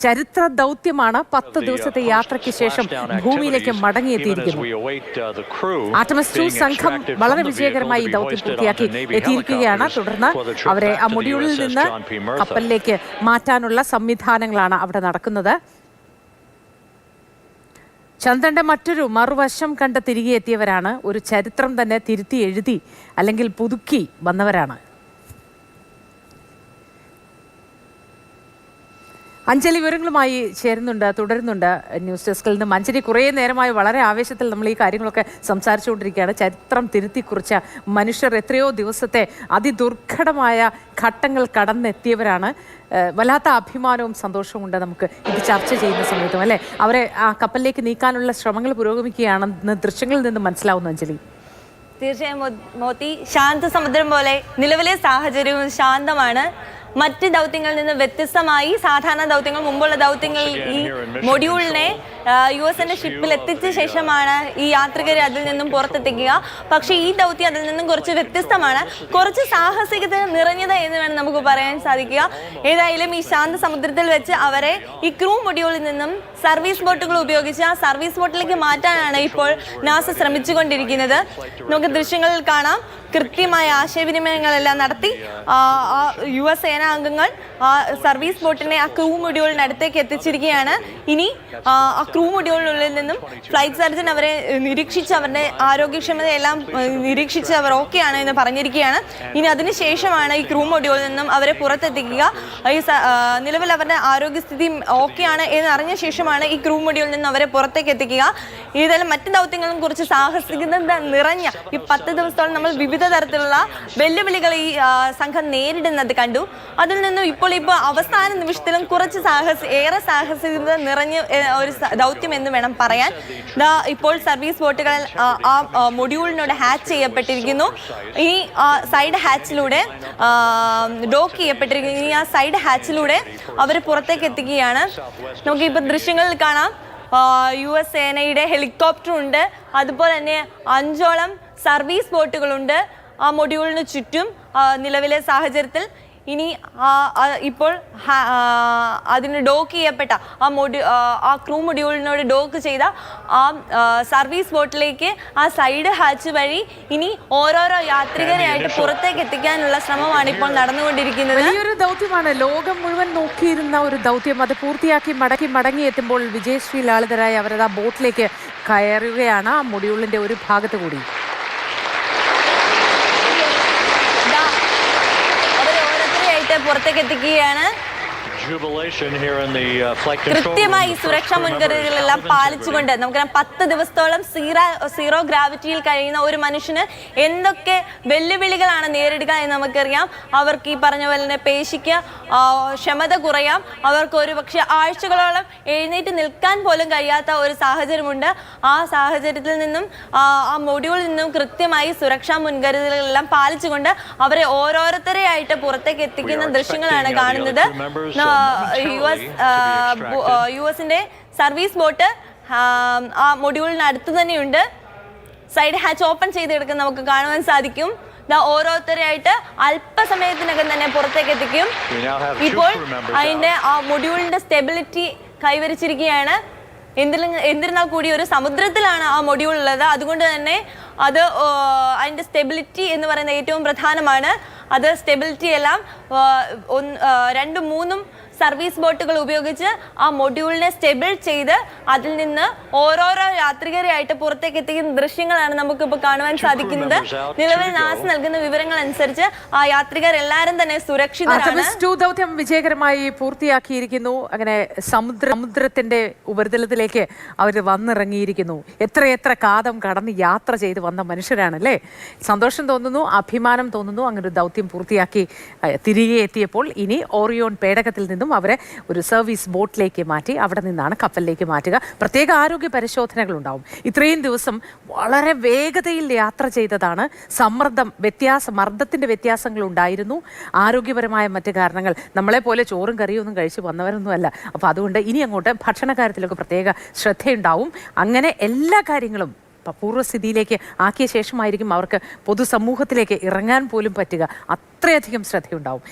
ചരിത്ര ദൗത്യമാണ് 10 ദിവസത്തെ യാത്രയ്ക്ക് ശേഷം ഭൂമിയിലേക്ക് മടങ്ങിയെത്തിയിരിക്കുന്നു. ആർടെമിസ് 2 സംഘം വളരെ വിജയകരമായി ഈ ദൗത്യം പൂർത്തിയാക്കി എത്തിയിരിക്കുകയാണ്. തുടർന്ന് അവരെ ആ മൊഡ്യൂളിൽ നിന്ന് കപ്പലിലേക്ക് മാറ്റാനുള്ള സംവിധാനങ്ങളാണ് അവിടെ നടക്കുന്നത്. ചന്ദ്രന്റെ മറ്റൊരു മറുവശം കണ്ട് തിരികെ എത്തിയവരാണ്. ഒരു ചരിത്രം തന്നെ തിരുത്തി എഴുതി അല്ലെങ്കിൽ പുതുക്കി വന്നവരാണ്. അഞ്ജലി വിവരങ്ങളുമായി തുടരുന്നുണ്ട് ന്യൂസ് ഡെസ്കിൽ നിന്ന്. അഞ്ജലി, കുറേ നേരമായി വളരെ ആവേശത്തിൽ നമ്മൾ ഈ കാര്യങ്ങളൊക്കെ സംസാരിച്ചുകൊണ്ടിരിക്കുകയാണ്. ചരിത്രം തിരുത്തി കുറിച്ച മനുഷ്യർ എത്രയോ ദിവസത്തെ അതിദുർഘടമായ ഘട്ടങ്ങൾ കടന്നെത്തിയവരാണ്. വല്ലാത്ത അഭിമാനവും സന്തോഷവും ഉണ്ട് നമുക്ക് ഇത് ചർച്ച ചെയ്യുന്ന സമയത്തും, അല്ലേ? അവരെ ആ കപ്പലിലേക്ക് നീക്കാനുള്ള ശ്രമങ്ങൾ പുരോഗമിക്കുകയാണെന്ന് ദൃശ്യങ്ങളിൽ നിന്ന് മനസ്സിലാവുന്നു. അഞ്ജലി, തീർച്ചയായും മോത്തി, ശാന്ത സമുദ്രം പോലെ നിലവിലെ സാഹചര്യവും ശാന്തമാണ്. മറ്റ് ദൗത്യങ്ങളിൽ നിന്ന് വ്യത്യസ്തമായി സാധാരണ ദൗത്യങ്ങൾ, മുമ്പുള്ള ദൗത്യങ്ങൾ ഈ മൊഡ്യൂളിനെ US-ന്റെ ഷിപ്പിൽ എത്തിച്ച ശേഷമാണ് ഈ യാത്രികരെ അതിൽ നിന്നും പുറത്തെത്തിക്കുക. പക്ഷേ ഈ ദൗത്യം അതിൽ നിന്നും കുറച്ച് വ്യത്യസ്തമാണ്, കുറച്ച് സാഹസികത നിറഞ്ഞത് എന്ന് വേണം നമുക്ക് പറയാൻ സാധിക്കുക. ഏതായാലും ഈ ശാന്ത സമുദ്രത്തിൽ വെച്ച് അവരെ ഈ ക്രൂ മൊഡ്യൂളിൽ നിന്നും സർവീസ് ബോട്ടുകൾ ഉപയോഗിച്ച് ആ സർവീസ് ബോട്ടിലേക്ക് മാറ്റാനാണ് ഇപ്പോൾ നാസ ശ്രമിച്ചുകൊണ്ടിരിക്കുന്നത്. നമുക്ക് ദൃശ്യങ്ങളിൽ കാണാം, കൃത്യമായ ആശയവിനിമയങ്ങളെല്ലാം നടത്തി US സേനാംഗങ്ങൾ ആ സർവീസ് ബോട്ടിനെ ആ ക്രൂ മൊഡ്യൂളിനടുത്തേക്ക് എത്തിച്ചിരിക്കുകയാണ്. ഇനി ആ ക്രൂ മൊഡ്യൂളിനുള്ളിൽ നിന്നും ഫ്ലൈറ്റ് സർജൻ അവരെ നിരീക്ഷിച്ച് അവരുടെ ആരോഗ്യക്ഷമതയെല്ലാം നിരീക്ഷിച്ച് അവർ ഓക്കെയാണ് എന്ന് പറഞ്ഞിരിക്കുകയാണ്. ഇനി അതിനുശേഷമാണ് ഈ ക്രൂ മൊഡ്യൂളിൽ നിന്നും അവരെ പുറത്തെത്തിക്കുക. ഈ നിലവിൽ അവരുടെ ആരോഗ്യസ്ഥിതി ഓക്കെയാണ് എന്ന് അറിഞ്ഞ ശേഷമാണ് ഈ ക്രൂ മൊഡ്യൂളിൽ നിന്നും അവരെ പുറത്തേക്ക് എത്തിക്കുക. ഏതായാലും മറ്റ് ദൗത്യങ്ങളും കുറിച്ച് സാഹസികത നിറഞ്ഞ ഈ 10 ദിവസത്തോളം നമ്മൾ വിവിധ തരത്തിലുള്ള വെല്ലുവിളികൾ ഈ സംഘം നേരിടുന്നത് കണ്ടു. അതിൽ നിന്നും ഇപ്പോൾ അവസാന നിമിഷത്തിലും കുറച്ച് ഏറെ സാഹസികത നിറഞ്ഞ ഒരു ദൗത്യം എന്ന് വേണം പറയാൻ. ഇപ്പോൾ സർവീസ് ബോട്ടുകൾ ആ മൊഡ്യൂളിനോട് ഹാച്ച് ചെയ്യപ്പെട്ടിരിക്കുന്നു. ഇനി സൈഡ് ഹാച്ചിലൂടെ ഡോക്ക് ചെയ്യപ്പെട്ടിരിക്കുന്നു. ഇനി ആ സൈഡ് ഹാച്ചിലൂടെ അവർ പുറത്തേക്ക് എത്തിക്കുകയാണ്. നമുക്ക് ഇപ്പോൾ ദൃശ്യങ്ങളിൽ കാണാം, US സേനയുടെ ഹെലികോപ്റ്റർ ഉണ്ട്. അതുപോലെ തന്നെ 5ഓളം സർവീസ് ബോട്ടുകളുണ്ട് ആ മൊഡ്യൂളിന് ചുറ്റും നിലവിലെ സാഹചര്യത്തിൽ. ഇനി ഇപ്പോൾ അതിന് ഡോക്ക് ചെയ്യപ്പെട്ട ആ ക്രൂ മൊഡ്യൂളിനോട് ഡോക്ക് ചെയ്ത ആ സർവീസ് ബോട്ടിലേക്ക് ആ സൈഡ് ഹാച്ച് വഴി ഇനി ഓരോരോ യാത്രികരെയായിട്ട് പുറത്തേക്ക് എത്തിക്കാനുള്ള ശ്രമമാണ് ഇപ്പോൾ നടന്നുകൊണ്ടിരിക്കുന്നത്. വലിയൊരു ദൗത്യമാണ്, ലോകം മുഴുവൻ നോക്കിയിരുന്ന ഒരു ദൗത്യം. അത് പൂർത്തിയാക്കി മടങ്ങി എത്തുമ്പോൾ വിജയശ്രീ ലാളിതരായി അവരത് ആ ബോട്ടിലേക്ക് കയറുകയാണ്, ആ മൊഡ്യൂളിന്റെ ഒരു ഭാഗത്ത് കൂടി. പുറത്തേക്ക് എത്തിക്കുകയാണ്. കൃത്യമായി സുരക്ഷാ മുൻകരുതലുകളെല്ലാം പാലിച്ചുകൊണ്ട് നമുക്കറിയാം 10 ദിവസത്തോളം സീറോ ഗ്രാവിറ്റിയിൽ കഴിയുന്ന ഒരു മനുഷ്യന് എന്തൊക്കെ വെല്ലുവിളികളാണ് നേരിടുക എന്ന് നമുക്കറിയാം. അവർക്ക് ഈ പറഞ്ഞ പോലെ തന്നെ പേശിക്ക് ക്ഷമത കുറയാം, അവർക്ക് ഒരു പക്ഷെ ആഴ്ചകളോളം എഴുന്നേറ്റ് നിൽക്കാൻ പോലും കഴിയാത്ത ഒരു സാഹചര്യമുണ്ട്. ആ സാഹചര്യത്തിൽ നിന്നും ആ മൊഡ്യൂളിൽ നിന്നും കൃത്യമായി സുരക്ഷാ മുൻകരുതലുകളെല്ലാം പാലിച്ചുകൊണ്ട് അവരെ ഓരോരുത്തരെയായിട്ട് പുറത്തേക്ക് എത്തിക്കുന്ന ദൃശ്യങ്ങളാണ് കാണുന്നത്. US-ന്റെ സർവീസ് ബോട്ട് ആ മൊഡ്യൂളിന് അടുത്ത് തന്നെയുണ്ട്. സൈഡ് ഹാച്ച് ഓപ്പൺ ചെയ്തെടുക്കാൻ നമുക്ക് കാണുവാൻ സാധിക്കും. ഓരോരുത്തരെയായിട്ട് അല്പസമയത്തിനകം തന്നെ പുറത്തേക്ക് എത്തിക്കും. ഇപ്പോൾ അതിന്റെ ആ മൊഡ്യൂളിന്റെ സ്റ്റെബിലിറ്റി കൈവരിച്ചിരിക്കുകയാണ്. എന്നിരുന്നാൽ കൂടി ഒരു സമുദ്രത്തിലാണ് ആ മൊഡ്യൂൾ ഉള്ളത്. അതുകൊണ്ട് തന്നെ അതിന്റെ സ്റ്റെബിലിറ്റി എന്ന് പറയുന്നത് ഏറ്റവും പ്രധാനമാണ്. അത് സ്റ്റെബിലിറ്റി എല്ലാം 2, 3 സർവീസ് ബോട്ടുകൾ ഉപയോഗിച്ച് ആ മൊഡ്യൂളിനെ സ്റ്റെബിൾ ചെയ്ത് അതിൽ നിന്ന് ഓരോരോ യാത്രികരെയായിട്ട് പുറത്തേക്ക് എത്തിക്കുന്ന ദൃശ്യങ്ങളാണ് നമുക്കിപ്പോൾ കാണുവാൻ സാധിക്കുന്നത്. നിലവിൽ നാസ നൽകുന്ന വിവരങ്ങൾ അനുസരിച്ച് ആ യാത്രികർ എല്ലാവരും തന്നെ സുരക്ഷിതരാണ്. ദൗത്യം വിജയകരമായി പൂർത്തിയാക്കിയിരിക്കുന്നു. അങ്ങനെ സമുദ്രത്തിന്റെ ഉപരിതലത്തിലേക്ക് അവർ വന്നിറങ്ങിയിരിക്കുന്നു. എത്രയെത്ര കാതം കടന്ന് യാത്ര ചെയ്ത് വന്ന മനുഷ്യരാണ്, അല്ലേ? സന്തോഷം തോന്നുന്നു, അഭിമാനം തോന്നുന്നു. അങ്ങനെ ഒരു ദൗത്യം പൂർത്തിയാക്കി തിരികെ എത്തിയപ്പോൾ ഇനി ഓറിയോൺ പേടകത്തിൽ നിന്നും അവരെ ഒരു സർവീസ് ബോട്ടിലേക്ക് മാറ്റി അവിടെ നിന്നാണ് കപ്പലിലേക്ക് മാറ്റുക. പ്രത്യേക ആരോഗ്യ പരിശോധനകൾ ഉണ്ടാവും. ഇത്രയും ദിവസം വളരെ വേഗതയിൽ യാത്ര ചെയ്തതാണ്. മർദ്ദത്തിന്റെ വ്യത്യാസങ്ങൾ ഉണ്ടായിരുന്നു, ആരോഗ്യപരമായ മറ്റ് കാരണങ്ങൾ. നമ്മളെ പോലെ ചോറും കറിയും ഒന്നും കഴിച്ച് വന്നവരൊന്നുമല്ല. അപ്പോൾ അതുകൊണ്ട് ഇനി അങ്ങോട്ട് ഭക്ഷണ കാര്യത്തിലൊക്കെ പ്രത്യേക ശ്രദ്ധയുണ്ടാവും. അങ്ങനെ എല്ലാ കാര്യങ്ങളും പൂർവ്വസ്ഥിതിയിലേക്ക് ആക്കിയ ശേഷമായിരിക്കും അവർക്ക് പൊതുസമൂഹത്തിലേക്ക് ഇറങ്ങാൻ പോലും പറ്റുക. അത്രയധികം ശ്രദ്ധയുണ്ടാവും.